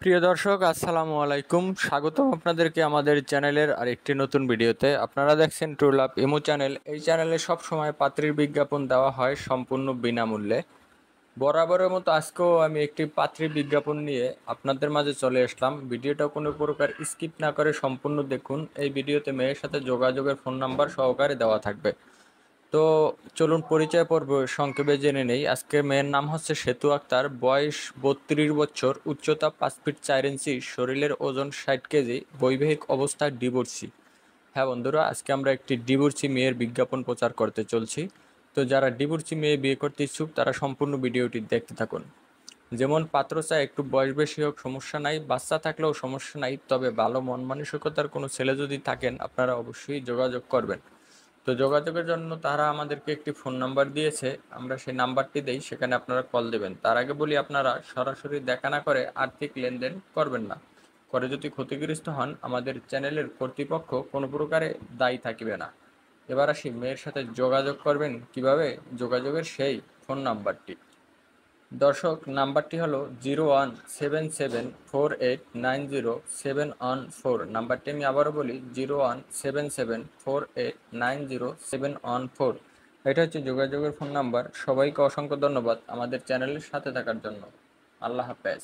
প্রিয় দর্শক, আসসালামু আলাইকুম। স্বাগতম আপনাদেরকে আমাদের চ্যানেলের আরেকটি নতুন ভিডিওতে। আপনারা দেখছেন ট্রু লাভ ইমো চ্যানেল। এই চ্যানেলে সবসময় পাত্রীর বিজ্ঞাপন দেওয়া হয় সম্পূর্ণ বিনামূল্যে। বরাবরের মতো আজকেও আমি একটি পাত্রীর বিজ্ঞাপন নিয়ে আপনাদের মাঝে চলে আসলাম। ভিডিওটা কোনো প্রকার স্কিপ না করে সম্পূর্ণ দেখুন। এই ভিডিওতে মেয়ের সাথে যোগাযোগের ফোন নাম্বার সহকারে দেওয়া থাকবে। তো চলুন পরিচয় পর্ব সংক্ষেপে জেনে নেই। আজকে মেয়ের নাম হচ্ছে সেতু আক্তার, বয়স 32 বছর, উচ্চতা 5 ফিট 4 ইঞ্চি, শরীরের ওজন 60 কেজি, বৈবাহিক অবস্থায় ডিভোর্সি। হ্যাঁ বন্ধুরা, আজকে আমরা একটি ডিভোর্সি মেয়ের বিজ্ঞাপন প্রচার করতে চলছি। তো যারা ডিভোর্সি মেয়ে বিয়ে করতে ইচ্ছুক তারা সম্পূর্ণ ভিডিওটি দেখতে থাকুন। যেমন পাত্র চায় একটু বয়স বেশি হোক, সমস্যা নাই, বাচ্চা থাকলেও সমস্যা নাই, তবে ভালো মন মানসিকতার কোনো ছেলে যদি থাকেন আপনারা অবশ্যই যোগাযোগ করবেন। তো যোগাযোগের জন্য তারা আমাদেরকে একটি ফোন নাম্বার দিয়েছে, আমরা সেই নাম্বারটি দেই, সেখানে আপনারা কল দেবেন। তার আগে বলি, আপনারা সরাসরি দেখা না করে আর্থিক লেনদেন করবেন না। করে যদি ক্ষতিগ্রস্ত হন আমাদের চ্যানেলের কর্তৃপক্ষ কোনো প্রকারে দায়ী থাকিবে না। এবার আসি, মেয়ের সাথে যোগাযোগ করবেন কিভাবে, যোগাযোগের সেই ফোন নাম্বারটি। দর্শক, নাম্বারটি হলো 0177489071 নাম্বারটি আমি আবারও বলি, 0177489071। এটা হচ্ছে যোগাযোগের ফোন নাম্বার। সবাইকে অসংখ্য ধন্যবাদ আমাদের চ্যানেলের সাথে থাকার জন্য। আল্লাহ হাফেজ।